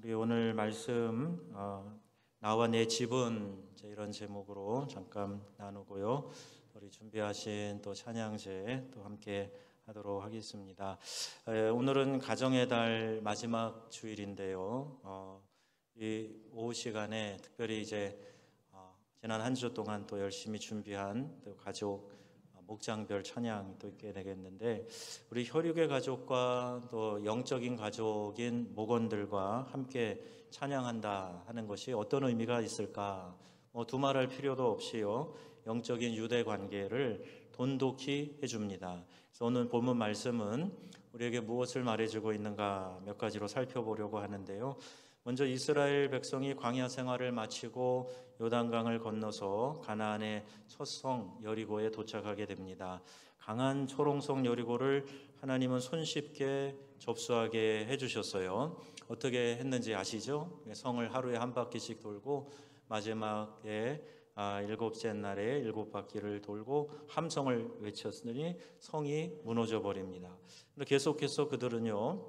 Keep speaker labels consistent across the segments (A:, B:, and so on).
A: 우리 오늘 말씀 나와 내 집은 이런 제목으로 잠깐 나누고요. 우리 준비하신 또 찬양제 또 함께 하도록 하겠습니다. 오늘은 가정의 달 마지막 주일인데요. 이 오후 시간에 특별히 이제 지난 한 주 동안 또 열심히 준비한 또 가족 목장별 찬양이 또 있게 되겠는데, 우리 혈육의 가족과 또 영적인 가족인 목원들과 함께 찬양한다 하는 것이 어떤 의미가 있을까? 두말할 필요도 없이요, 영적인 유대 관계를 돈독히 해줍니다. 그래서 오늘 본문 말씀은 우리에게 무엇을 말해주고 있는가 몇 가지로 살펴보려고 하는데요. 먼저 이스라엘 백성이 광야 생활을 마치고 요단강을 건너서 가나안의 첫 성 여리고에 도착하게 됩니다. 강한 초롱성 여리고를 하나님은 손쉽게 접수하게 해주셨어요. 어떻게 했는지 아시죠? 성을 하루에 한 바퀴씩 돌고 마지막에 일곱째 날에 일곱 바퀴를 돌고 함성을 외쳤으니 성이 무너져 버립니다. 계속해서 그들은요,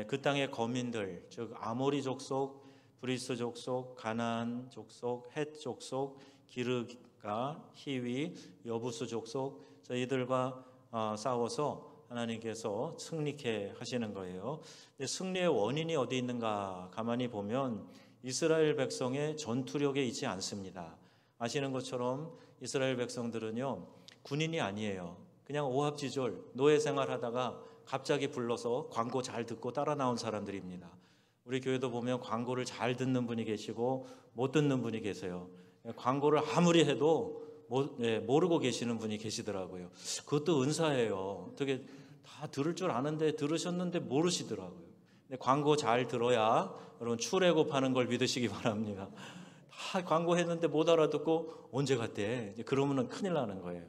A: 그 땅의 거민들, 즉 아모리 족속, 브리스 족속, 가나안 족속, 헷 족속, 기르가, 히위, 여부스 족속, 이들과 싸워서 하나님께서 승리케 하시는 거예요. 근데 승리의 원인이 어디 있는가 가만히 보면 이스라엘 백성의 전투력에 있지 않습니다. 아시는 것처럼 이스라엘 백성들은요, 군인이 아니에요. 그냥 오합지졸 노예 생활하다가 갑자기 불러서 광고 잘 듣고 따라 나온 사람들입니다. 우리 교회도 보면 광고를 잘 듣는 분이 계시고 못 듣는 분이 계세요. 광고를 아무리 해도 모르고 계시는 분이 계시더라고요. 그것도 은사예요. 어떻게 다 들을 줄 아는데 들으셨는데 모르시더라고요. 근데 광고 잘 들어야 여러분 출애굽하는 걸 믿으시기 바랍니다. 다 광고했는데 못 알아듣고 언제 갔대? 그러면은 큰일 나는 거예요.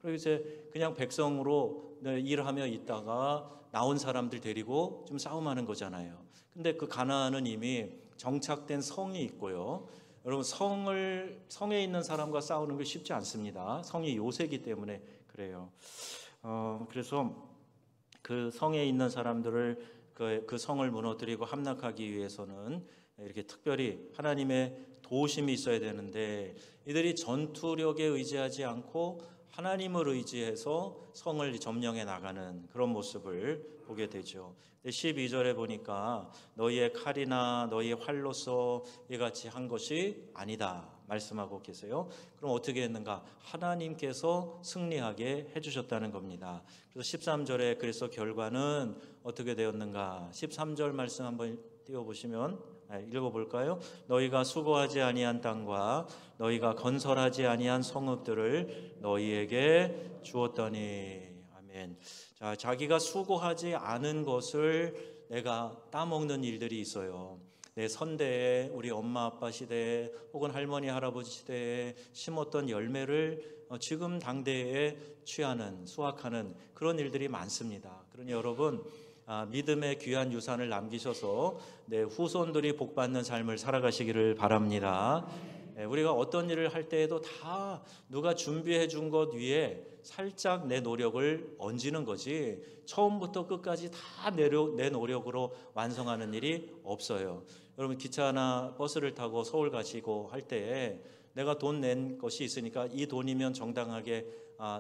A: 그리고 이제 그냥 백성으로 일하며 있다가 나온 사람들 데리고 좀 싸움하는 거잖아요. 근데 그 가나안은 이미 정착된 성이 있고요. 여러분 성에 있는 사람과 싸우는 게 쉽지 않습니다. 성이 요새이기 때문에 그래요. 그래서 그 성에 있는 사람들을 그 성을 무너뜨리고 함락하기 위해서는 이렇게 특별히 하나님의 도우심이 있어야 되는데, 이들이 전투력에 의지하지 않고 하나님을 의지해서 성을 점령해 나가는 그런 모습을 보게 되죠. 12절에 보니까 너희의 칼이나 너희의 활로서 이같이 한 것이 아니다 말씀하고 계세요. 그럼 어떻게 했는가? 하나님께서 승리하게 해주셨다는 겁니다. 그래서 13절에 그래서 결과는 어떻게 되었는가? 13절 말씀 한번 띄워보시면 읽어볼까요? 너희가 수고하지 아니한 땅과 너희가 건설하지 아니한 성읍들을 너희에게 주었더니. 아멘. 자, 자기가 수고하지 않은 것을 내가 따먹는 일들이 있어요. 내 선대에, 우리 엄마 아빠 시대에, 혹은 할머니 할아버지 시대에 심었던 열매를 지금 당대에 취하는, 수확하는 그런 일들이 많습니다. 그러니 여러분, 믿음의 귀한 유산을 남기셔서 내 후손들이 복받는 삶을 살아가시기를 바랍니다. 우리가 어떤 일을 할 때에도 다 누가 준비해 준 것 위에 살짝 내 노력을 얹는 거지, 처음부터 끝까지 다 내 노력으로 완성하는 일이 없어요. 여러분, 기차나 버스를 타고 서울 가시고 할 때에 내가 돈 낸 것이 있으니까 이 돈이면 정당하게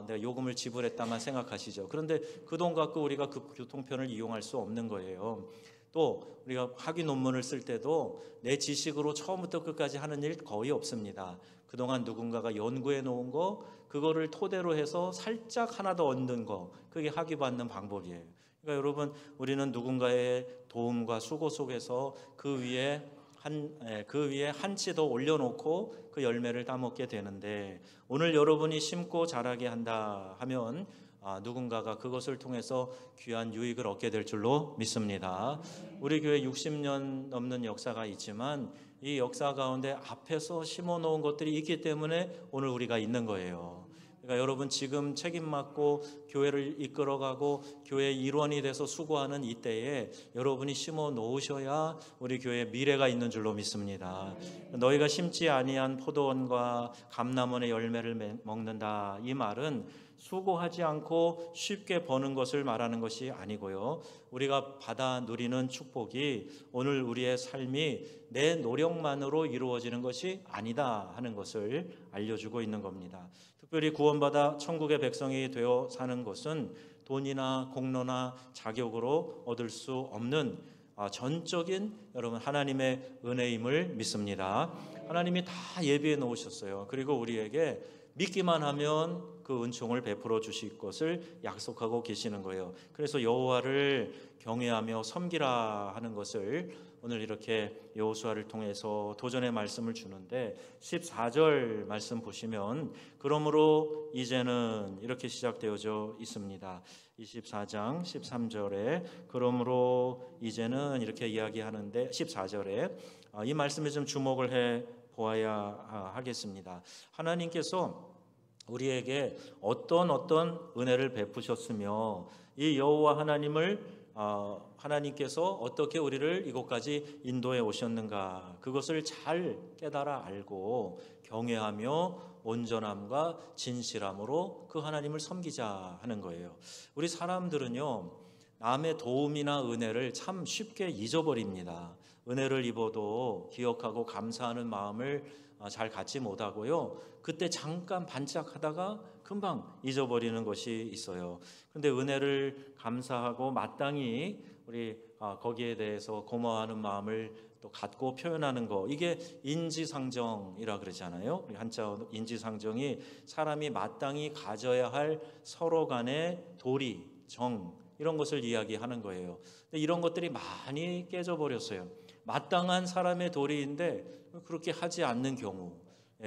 A: 내가 요금을 지불했다만 생각하시죠. 그런데 그 돈 갖고 우리가 그 교통편을 이용할 수 없는 거예요. 또 우리가 학위 논문을 쓸 때도 내 지식으로 처음부터 끝까지 하는 일 거의 없습니다. 그동안 누군가가 연구해 놓은 거, 그거를 토대로 해서 살짝 하나 더 얻는 거, 그게 학위 받는 방법이에요. 그러니까 여러분, 우리는 누군가의 도움과 수고 속에서 그 위에 한 치 더 올려놓고 그 열매를 따먹게 되는데, 오늘 여러분이 심고 자라게 한다 하면 누군가가 그것을 통해서 귀한 유익을 얻게 될 줄로 믿습니다. 우리 교회 60년 넘는 역사가 있지만 이 역사 가운데 앞에서 심어놓은 것들이 있기 때문에 오늘 우리가 있는 거예요. 그러니까 여러분, 지금 책임 맡고 교회를 이끌어가고 교회 일원이 돼서 수고하는 이때에 여러분이 심어 놓으셔야 우리 교회에 미래가 있는 줄로 믿습니다. 너희가 심지 아니한 포도원과 감람원의 열매를 먹는다. 이 말은 수고하지 않고 쉽게 버는 것을 말하는 것이 아니고요. 우리가 받아 누리는 축복이 오늘 우리의 삶이 내 노력만으로 이루어지는 것이 아니다 하는 것을 알려주고 있는 겁니다. 특별히 구원받아 천국의 백성이 되어 사는 것은 돈이나 공로나 자격으로 얻을 수 없는 전적인 여러분 하나님의 은혜임을 믿습니다. 하나님이 다 예비해 놓으셨어요. 그리고 우리에게 믿기만 하면 그 은총을 베풀어 주실 것을 약속하고 계시는 거예요. 그래서 여호와를 경외하며 섬기라 하는 것을 오늘 이렇게 여호수아를 통해서 도전의 말씀을 주는데 14절 말씀 보시면 그러므로 이제는 이렇게 시작되어져 있습니다. 24장 13절에 그러므로 이제는 이렇게 이야기하는데 14절에 이 말씀에 좀 주목을 해 보아야 하겠습니다. 하나님께서 우리에게 어떤 은혜를 베푸셨으며 이 여호와 하나님께서 어떻게 우리를 이곳까지 인도해 오셨는가 그것을 잘 깨달아 알고 경외하며 온전함과 진실함으로 그 하나님을 섬기자 하는 거예요. 우리 사람들은요 남의 도움이나 은혜를 참 쉽게 잊어버립니다. 은혜를 입어도 기억하고 감사하는 마음을 잘 갖지 못하고요. 그때 잠깐 반짝하다가 금방 잊어버리는 것이 있어요. 그런데 은혜를 감사하고 마땅히 우리 거기에 대해서 고마워하는 마음을 또 갖고 표현하는 거 이게 인지상정이라 그러잖아요. 우리 한자 인지상정이 사람이 마땅히 가져야 할 서로 간의 도리, 정 이런 것을 이야기하는 거예요. 근데 이런 것들이 많이 깨져버렸어요. 마땅한 사람의 도리인데 그렇게 하지 않는 경우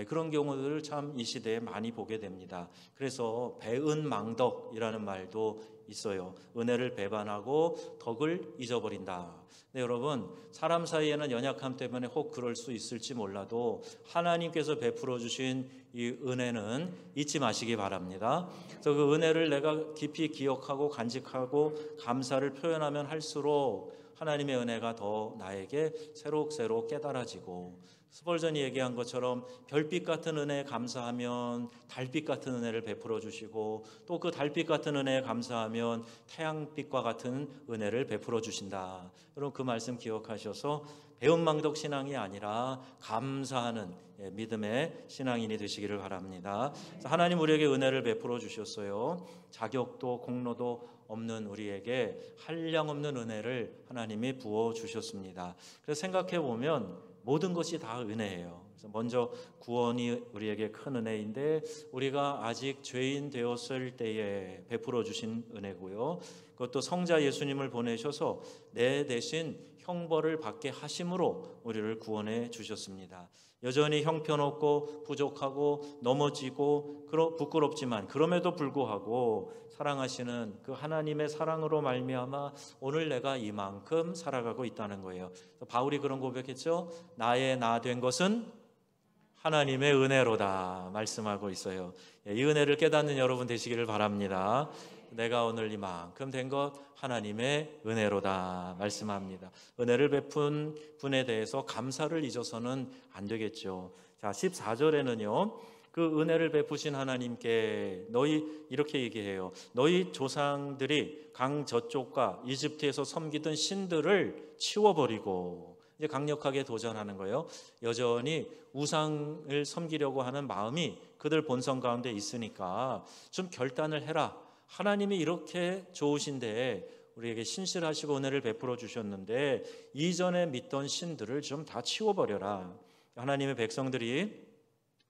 A: 그런 경우들을 참 이 시대에 많이 보게 됩니다. 그래서 배은망덕이라는 말도 있어요. 은혜를 배반하고 덕을 잊어버린다. 네, 여러분 사람 사이에는 연약함 때문에 혹 그럴 수 있을지 몰라도 하나님께서 베풀어 주신 이 은혜는 잊지 마시기 바랍니다. 그래서 그 은혜를 내가 깊이 기억하고 간직하고 감사를 표현하면 할수록 하나님의 은혜가 더 나에게 새록새록 깨달아지고 스펄전이 얘기한 것처럼 별빛 같은 은혜에 감사하면 달빛 같은 은혜를 베풀어 주시고 또 그 달빛 같은 은혜에 감사하면 태양빛과 같은 은혜를 베풀어 주신다. 여러분 그 말씀 기억하셔서 배은망덕 신앙이 아니라 감사하는 믿음의 신앙인이 되시기를 바랍니다. 하나님 우리에게 은혜를 베풀어 주셨어요. 자격도 공로도 없는 우리에게 한량없는 은혜를 하나님이 부어 주셨습니다. 그래서 생각해 보면 모든 것이 다 은혜예요. 그래서 먼저 구원이 우리에게 큰 은혜인데 우리가 아직 죄인 되었을 때에 베풀어 주신 은혜고요. 그것도 성자 예수님을 보내셔서 내 대신 형벌을 받게 하심으로 우리를 구원해 주셨습니다. 여전히 형편없고 부족하고 넘어지고 부끄럽지만 그럼에도 불구하고 사랑하시는 그 하나님의 사랑으로 말미암아 오늘 내가 이만큼 살아가고 있다는 거예요. 바울이 그런 고백했죠. 나의 나 된 것은 하나님의 은혜로다 말씀하고 있어요. 이 은혜를 깨닫는 여러분 되시기를 바랍니다. 내가 오늘 이만큼 된 것 하나님의 은혜로다 말씀합니다. 은혜를 베푼 분에 대해서 감사를 잊어서는 안 되겠죠. 자, 14절에는요. 그 은혜를 베푸신 하나님께 너희 이렇게 얘기해요. 너희 조상들이 강 저쪽과 이집트에서 섬기던 신들을 치워버리고 이제 강력하게 도전하는 거예요. 여전히 우상을 섬기려고 하는 마음이 그들 본성 가운데 있으니까 좀 결단을 해라. 하나님이 이렇게 좋으신데 우리에게 신실하시고 은혜를 베풀어 주셨는데 이전에 믿던 신들을 좀 다 치워버려라. 하나님의 백성들이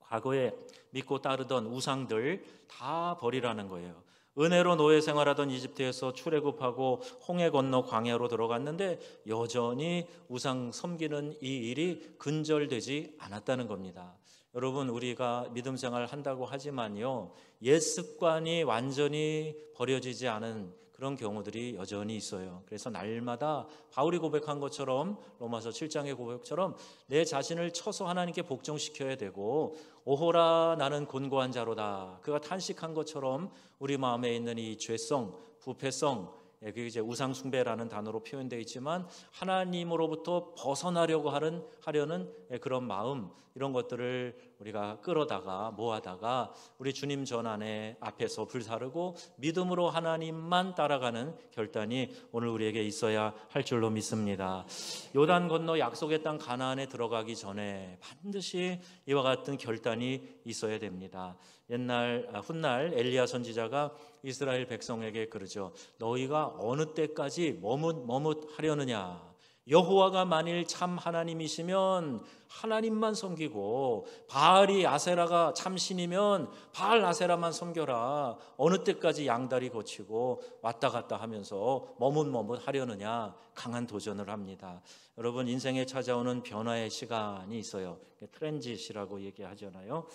A: 과거에 믿고 따르던 우상들 다 버리라는 거예요. 은혜로 노예 생활하던 이집트에서 출애굽하고 홍해 건너 광야로 들어갔는데 여전히 우상 섬기는 이 일이 근절되지 않았다는 겁니다. 여러분 우리가 믿음 생활을 한다고 하지만요 옛 습관이 완전히 버려지지 않은 그런 경우들이 여전히 있어요. 그래서 날마다 바울이 고백한 것처럼, 로마서 7장의 고백처럼 내 자신을 쳐서 하나님께 복종시켜야 되고, 오호라 나는 곤고한 자로다, 그가 탄식한 것처럼 우리 마음에 있는 이 죄성, 부패성, 그게 이제 우상 숭배라는 단어로 표현되어 있지만 하나님으로부터 벗어나려고 하려는 그런 마음, 이런 것들을 우리가 끌어다가 모아다가 우리 주님 전 안에 앞에서 불사르고 믿음으로 하나님만 따라가는 결단이 오늘 우리에게 있어야 할 줄로 믿습니다. 요단 건너 약속의 땅 가나안에 들어가기 전에 반드시 이와 같은 결단이 있어야 됩니다. 훗날 엘리야 선지자가 이스라엘 백성에게 그러죠. 너희가 어느 때까지 머뭇하려느냐. 여호와가 만일 참 하나님이시면 하나님만 섬기고, 바알이 아세라가 참 신이면 바알 아세라만 섬겨라. 어느 때까지 양다리 거치고 왔다 갔다 하면서 머뭇하려느냐. 강한 도전을 합니다. 여러분, 인생에 찾아오는 변화의 시간이 있어요. 트랜짓이라고 얘기하잖아요.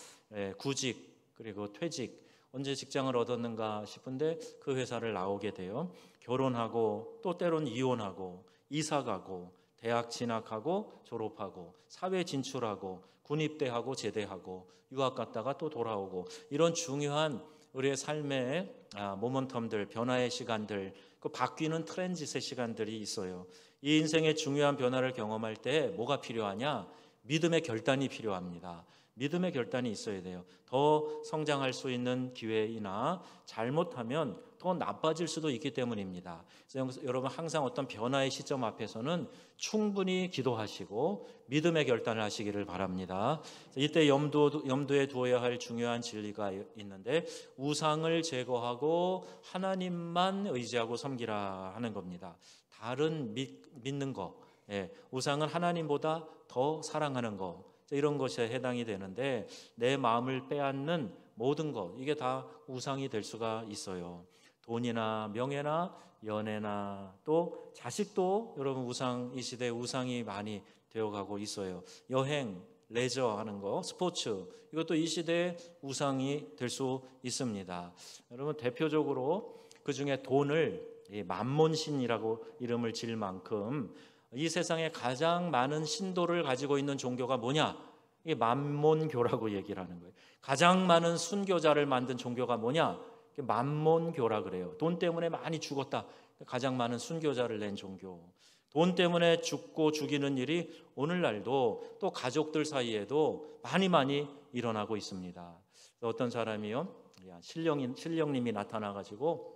A: 구직 그리고 퇴직, 언제 직장을 얻었는가 싶은데 그 회사를 나오게 돼요. 결혼하고 또 때론 이혼하고 이사가고 대학 진학하고 졸업하고 사회 진출하고 군입대하고 제대하고 유학 갔다가 또 돌아오고, 이런 중요한 우리의 삶의 모멘텀들, 변화의 시간들, 그 바뀌는 트랜짓의 시간들이 있어요. 이 인생의 중요한 변화를 경험할 때 뭐가 필요하냐? 믿음의 결단이 필요합니다. 믿음의 결단이 있어야 돼요. 더 성장할 수 있는 기회이나 잘못하면 더 나빠질 수도 있기 때문입니다. 그래서 여러분, 항상 어떤 변화의 시점 앞에서는 충분히 기도하시고 믿음의 결단을 하시기를 바랍니다. 이때 염두에 두어야 할 중요한 진리가 있는데, 우상을 제거하고 하나님만 의지하고 섬기라 하는 겁니다. 다른 믿는 거, 우상은 하나님보다 더 사랑하는 거, 이런 것에 해당이 되는데, 내 마음을 빼앗는 모든 것, 이게 다 우상이 될 수가 있어요. 돈이나 명예나 연애나 또 자식도 여러분, 이 시대에 우상이 많이 되어가고 있어요. 여행, 레저 하는 거, 스포츠, 이것도 이 시대에 우상이 될 수 있습니다. 여러분, 대표적으로 그 중에 돈을 만몬신이라고 이름을 지을 만큼 이 세상에 가장 많은 신도를 가지고 있는 종교가 뭐냐? 이게 만몬교라고 얘기를 하는 거예요. 가장 많은 순교자를 만든 종교가 뭐냐? 만몬교라 그래요. 돈 때문에 많이 죽었다. 가장 많은 순교자를 낸 종교. 돈 때문에 죽고 죽이는 일이 오늘날도 또 가족들 사이에도 많이 일어나고 있습니다. 어떤 사람이요, 신령님이 나타나가지고,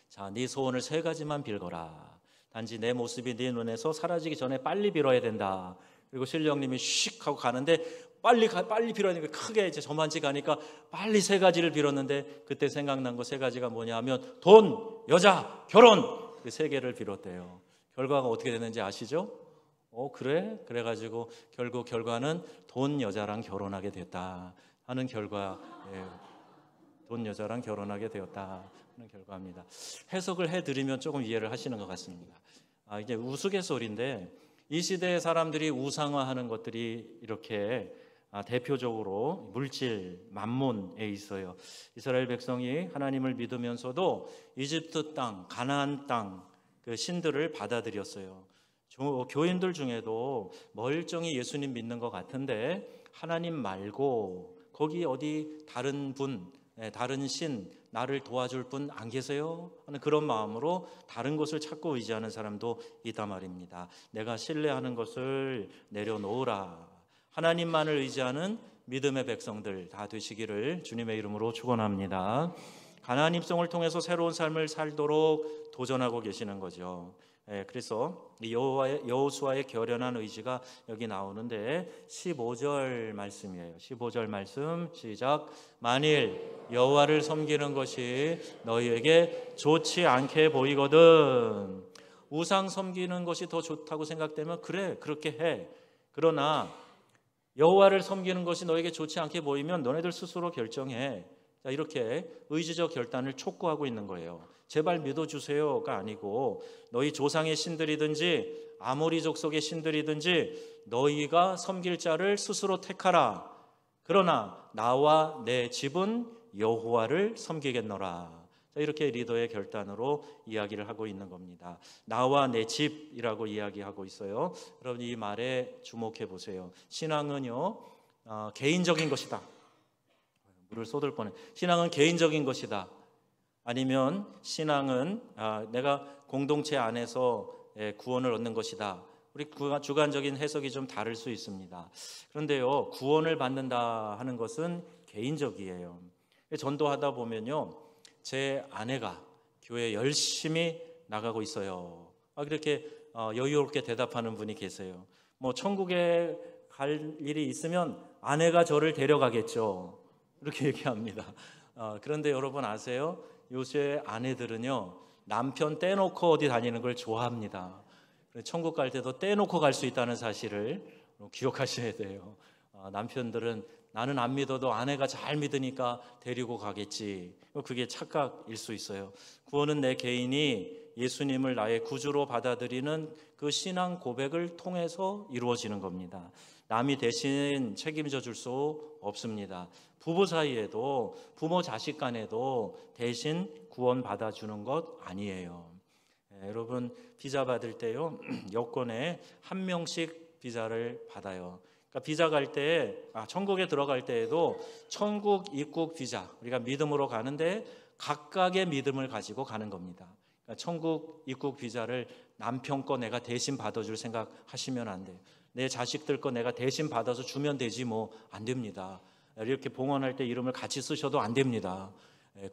A: 자, 네 소원을 3가지만 빌거라. 단지 내 모습이 네 눈에서 사라지기 전에 빨리 빌어야 된다. 그리고 신령님이 씩 하고 가는데 빨리 빌어야 되니까 크게 이제 저만치 가니까 빨리 3가지를 빌었는데, 그때 생각난 거 3가지가 뭐냐 하면 돈, 여자, 결혼, 그 3개를 빌었대요. 결과가 어떻게 됐는지 아시죠? 그래? 그래가지고 결국 결과는 돈, 여자랑 결혼하게 됐다 하는 결과, 돈, 여자랑 결혼하게 되었다 하는 결과입니다. 해석을 해드리면 조금 이해를 하시는 것 같습니다. 이제 우스갯소리인데, 이 시대의 사람들이 우상화하는 것들이 이렇게 대표적으로 물질, 만몬에 있어요. 이스라엘 백성이 하나님을 믿으면서도 이집트 땅, 가나안 땅, 그 신들을 받아들였어요. 교인들 중에도 멀쩡히 예수님 믿는 것 같은데 하나님 말고 거기 어디 다른 분, 다른 신, 나를 도와줄 분 안 계세요? 하는 그런 마음으로 다른 것을 찾고 의지하는 사람도 있단 말입니다. 내가 신뢰하는 것을 내려놓으라. 하나님만을 의지하는 믿음의 백성들 다 되시기를 주님의 이름으로 축원합니다. 가나안 입성을 통해서 새로운 삶을 살도록 도전하고 계시는 거죠. 그래서 여호수아의 결연한 의지가 여기 나오는데 15절 말씀이에요. 15절 말씀 시작. 만일 여호와를 섬기는 것이 너희에게 좋지 않게 보이거든. 우상 섬기는 것이 더 좋다고 생각되면 그래, 그렇게 해. 그러나 여호와를 섬기는 것이 너에게 좋지 않게 보이면 너네들 스스로 결정해. 자, 이렇게 의지적 결단을 촉구하고 있는 거예요. 제발 믿어주세요가 아니고, 너희 조상의 신들이든지 아모리 족속의 신들이든지 너희가 섬길 자를 스스로 택하라. 그러나 나와 내 집은 여호와를 섬기겠노라. 자, 자, 이렇게 리더의 결단으로 이야기를 하고 있는 겁니다. 나와 내 집이라고 이야기하고 있어요. 여러분 이 말에 주목해 보세요. 신앙은요 개인적인 것이다. 물을 쏟을 뻔해. 신앙은 개인적인 것이다. 아니면 신앙은 내가 공동체 안에서 구원을 얻는 것이다. 우리 주관적인 해석이 좀 다를 수 있습니다. 그런데요, 구원을 받는다 하는 것은 개인적이에요. 전도하다 보면요, 제 아내가 교회에 열심히 나가고 있어요. 그렇게 여유롭게 대답하는 분이 계세요. 뭐 천국에 갈 일이 있으면 아내가 저를 데려가겠죠. 이렇게 얘기합니다. 그런데 여러분 아세요? 요새 아내들은요, 남편 떼놓고 어디 다니는 걸 좋아합니다. 천국 갈 때도 떼놓고 갈 수 있다는 사실을 기억하셔야 돼요. 남편들은 나는 안 믿어도 아내가 잘 믿으니까 데리고 가겠지. 그게 착각일 수 있어요. 구원은 내 개인이 예수님을 나의 구주로 받아들이는 그 신앙 고백을 통해서 이루어지는 겁니다. 남이 대신 책임져 줄 수 없습니다. 부부 사이에도 부모 자식 간에도 대신 구원 받아주는 것 아니에요. 여러분 비자 받을 때요 여권에 한 명씩 비자를 받아요. 그러니까 비자 갈 때 천국에 들어갈 때에도 천국 입국 비자, 우리가 믿음으로 가는데 각각의 믿음을 가지고 가는 겁니다. 그러니까 천국 입국 비자를 남편 거 내가 대신 받아줄 생각 하시면 안 돼요. 내 자식들 거 내가 대신 받아서 주면 되지 뭐 안 됩니다. 이렇게 봉헌할 때 이름을 같이 쓰셔도 안 됩니다.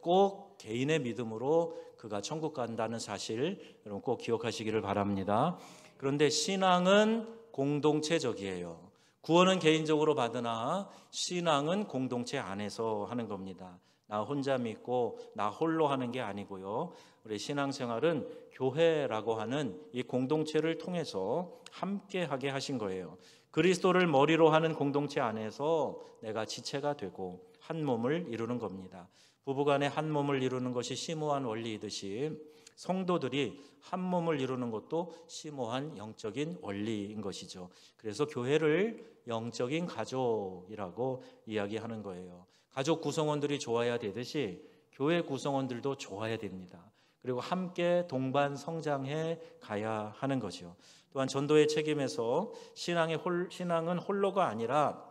A: 꼭 개인의 믿음으로 그가 천국 간다는 사실 여러분 꼭 기억하시기를 바랍니다. 그런데 신앙은 공동체적이에요. 구원은 개인적으로 받으나 신앙은 공동체 안에서 하는 겁니다. 나 혼자 믿고 나 홀로 하는 게 아니고요. 우리 신앙생활은 교회라고 하는 이 공동체를 통해서 함께 하게 하신 거예요. 그리스도를 머리로 하는 공동체 안에서 내가 지체가 되고 한 몸을 이루는 겁니다. 부부간에 한 몸을 이루는 것이 심오한 원리이듯이 성도들이 한 몸을 이루는 것도 심오한 영적인 원리인 것이죠. 그래서 교회를 영적인 가족이라고 이야기하는 거예요. 가족 구성원들이 좋아야 되듯이 교회 구성원들도 좋아야 됩니다. 그리고 함께 동반 성장해 가야 하는 거죠. 또한 전도의 책임에서 신앙은 홀로가 아니라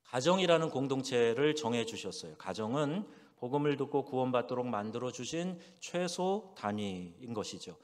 A: 가정이라는 공동체를 정해 주셨어요. 가정은 복음을 듣고 구원받도록 만들어 주신 최소 단위인 것이죠.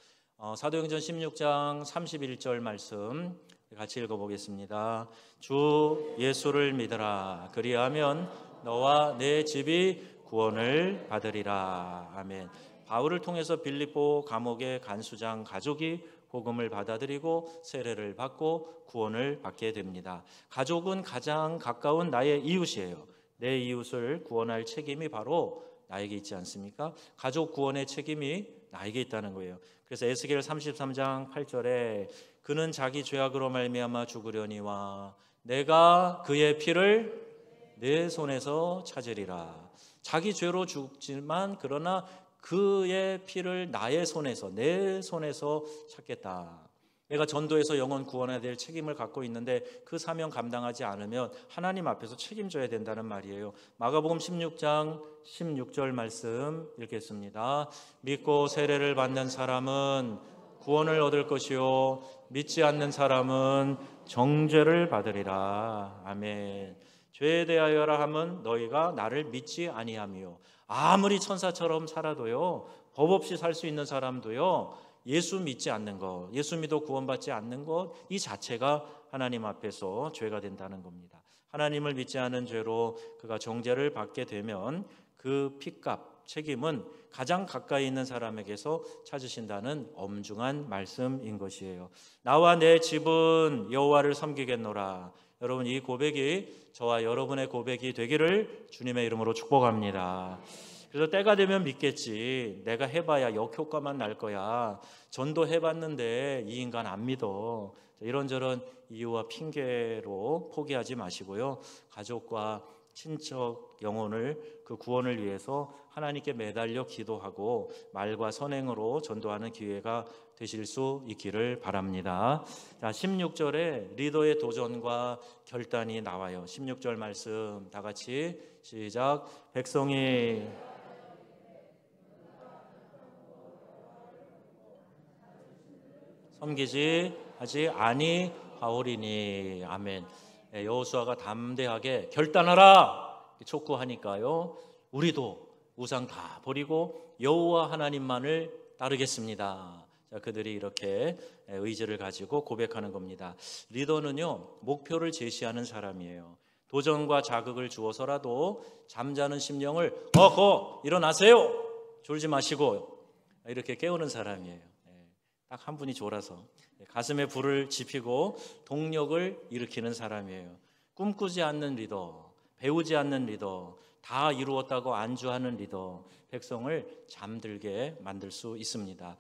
A: 사도행전 16장 31절 말씀 같이 읽어보겠습니다. 주 예수를 믿으라. 그리하면 너와 내 집이 구원을 받으리라. 아멘. 바울을 통해서 빌립보 감옥의 간수장 가족이 복음을 받아들이고 세례를 받고 구원을 받게 됩니다. 가족은 가장 가까운 나의 이웃이에요. 내 이웃을 구원할 책임이 바로 나에게 있지 않습니까? 가족 구원의 책임이 나에게 있다는 거예요. 그래서 에스겔 33장 8절에 그는 자기 죄악으로 말미암아 죽으려니와 내가 그의 피를 내 손에서 찾으리라. 자기 죄로 죽지만 그러나 그의 피를 나의 손에서 내 손에서 찾겠다. 내가 전도해서 영혼 구원해야 될 책임을 갖고 있는데 그 사명 감당하지 않으면 하나님 앞에서 책임져야 된다는 말이에요. 마가복음 16장 16절 말씀 읽겠습니다. 믿고 세례를 받는 사람은 구원을 얻을 것이요 믿지 않는 사람은 정죄를 받으리라. 아멘. 죄에 대하여라 함은 너희가 나를 믿지 아니하며 아무리 천사처럼 살아도요 법 없이 살 수 있는 사람도요 예수 믿지 않는 것, 예수 믿어 구원받지 않는 것, 이 자체가 하나님 앞에서 죄가 된다는 겁니다. 하나님을 믿지 않은 죄로 그가 정죄를 받게 되면 그 핏값, 책임은 가장 가까이 있는 사람에게서 찾으신다는 엄중한 말씀인 것이에요. 나와 내 집은 여호와를 섬기겠노라. 여러분 이 고백이 저와 여러분의 고백이 되기를 주님의 이름으로 축복합니다. 그래서 때가 되면 믿겠지. 내가 해봐야 역효과만 날 거야. 전도 해봤는데 이 인간 안 믿어. 이런저런 이유와 핑계로 포기하지 마시고요. 가족과 친척 영혼을 그 구원을 위해서 하나님께 매달려 기도하고 말과 선행으로 전도하는 기회가 되실 수 있기를 바랍니다. 자, 16절에 리더의 도전과 결단이 나와요. 16절 말씀 다 같이 시작. 백성이 섬기지 하지 아니하오리니. 아멘. 여호수아가 담대하게 결단하라 촉구하니까요, 우리도 우상 다 버리고 여호와 하나님만을 따르겠습니다. 자, 그들이 이렇게 의지를 가지고 고백하는 겁니다. 리더는요, 목표를 제시하는 사람이에요. 도전과 자극을 주어서라도 잠자는 심령을 어허 일어나세요, 졸지 마시고, 이렇게 깨우는 사람이에요. 딱 한 분이 졸아서 가슴에 불을 지피고 동력을 일으키는 사람이에요. 꿈꾸지 않는 리더, 배우지 않는 리더, 다 이루었다고 안주하는 리더, 백성을 잠들게 만들 수 있습니다.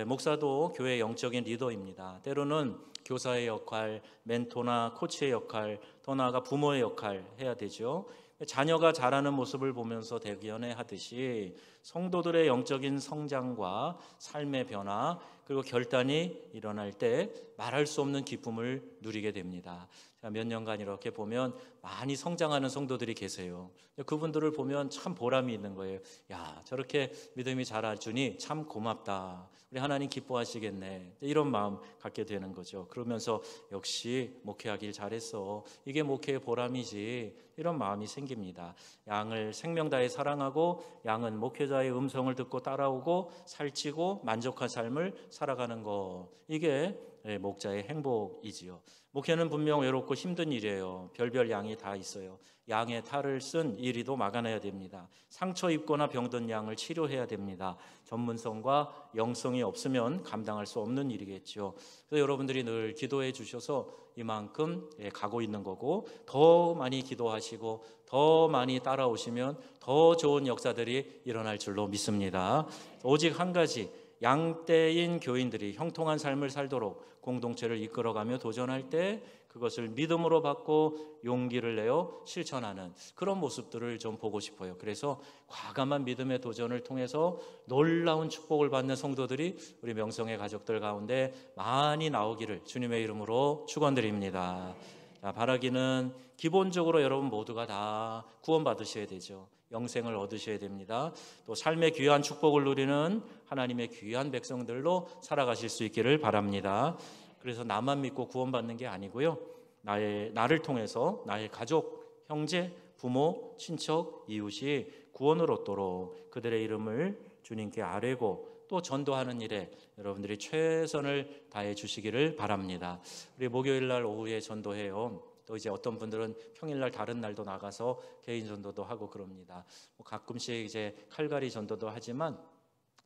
A: 목사도 교회 영적인 리더입니다. 때로는 교사의 역할, 멘토나 코치의 역할, 더 나아가 부모의 역할 해야 되죠. 자녀가 자라는 모습을 보면서 대견해 하듯이 성도들의 영적인 성장과 삶의 변화, 그리고 결단이 일어날 때 말할 수 없는 기쁨을 누리게 됩니다. 몇 년간 이렇게 보면 많이 성장하는 성도들이 계세요. 그분들을 보면 참 보람이 있는 거예요. 야, 저렇게 믿음이 자라주니 참 고맙다. 우리 하나님 기뻐하시겠네. 이런 마음 갖게 되는 거죠. 그러면서 역시 목회하길 잘했어. 이게 목회의 보람이지. 이런 마음이 생깁니다. 양을 생명 다해 사랑하고 양은 목회자의 음성을 듣고 따라오고 살찌고 만족한 삶을 살아가는 것. 이게 목자의 행복이지요. 목회는 분명 외롭고 힘든 일이에요. 별별 양이 다 있어요. 양의 탈을 쓴 이리도 막아내야 됩니다. 상처 입거나 병든 양을 치료해야 됩니다. 전문성과 영성이 없으면 감당할 수 없는 일이겠죠. 그래서 여러분들이 늘 기도해 주셔서 이만큼 가고 있는 거고, 더 많이 기도하시고 더 많이 따라오시면 더 좋은 역사들이 일어날 줄로 믿습니다. 오직 한 가지, 양떼인 교인들이 형통한 삶을 살도록 공동체를 이끌어가며 도전할 때 그것을 믿음으로 받고 용기를 내어 실천하는 그런 모습들을 좀 보고 싶어요. 그래서 과감한 믿음의 도전을 통해서 놀라운 축복을 받는 성도들이 우리 명성의 가족들 가운데 많이 나오기를 주님의 이름으로 축원드립니다. 자, 바라기는 기본적으로 여러분 모두가 다 구원받으셔야 되죠. 영생을 얻으셔야 됩니다. 또 삶의 귀한 축복을 누리는 하나님의 귀한 백성들로 살아가실 수 있기를 바랍니다. 그래서 나만 믿고 구원받는 게 아니고요, 나를 통해서 나의 가족, 형제, 부모, 친척, 이웃이 구원을 얻도록 그들의 이름을 주님께 아뢰고 또 전도하는 일에 여러분들이 최선을 다해 주시기를 바랍니다. 우리 목요일 날 오후에 전도해요. 또 이제 어떤 분들은 평일날 다른 날도 나가서 개인 전도도 하고 그럽니다. 가끔씩 이제 칼갈이 전도도 하지만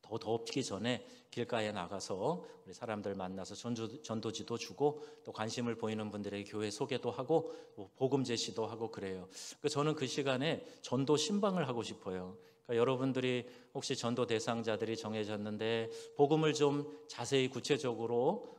A: 더 덥기 전에 길가에 나가서 우리 사람들 만나서 전도지도 주고 또 관심을 보이는 분들에게 교회 소개도 하고 복음 제시도 하고 그래요. 저는 그 시간에 전도 신방을 하고 싶어요. 그러니까 여러분들이 혹시 전도 대상자들이 정해졌는데 복음을 좀 자세히 구체적으로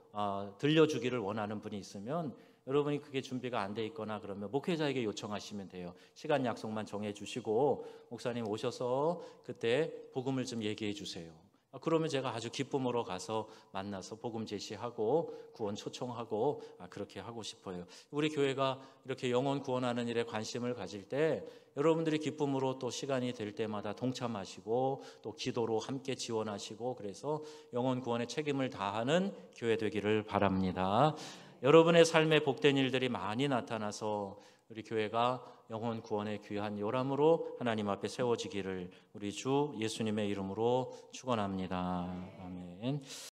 A: 들려주기를 원하는 분이 있으면, 여러분이 그게 준비가 안 돼 있거나 그러면 목회자에게 요청하시면 돼요. 시간 약속만 정해 주시고 목사님 오셔서 그때 복음을 좀 얘기해 주세요. 그러면 제가 아주 기쁨으로 가서 만나서 복음 제시하고 구원 초청하고 그렇게 하고 싶어요. 우리 교회가 이렇게 영혼 구원하는 일에 관심을 가질 때 여러분들이 기쁨으로 또 시간이 될 때마다 동참하시고 또 기도로 함께 지원하시고, 그래서 영혼 구원의 책임을 다하는 교회 되기를 바랍니다. 여러분의 삶에 복된 일들이 많이 나타나서 우리 교회가 영혼 구원의 귀한 요람으로 하나님 앞에 세워지기를 우리 주 예수님의 이름으로 축원합니다. 아멘.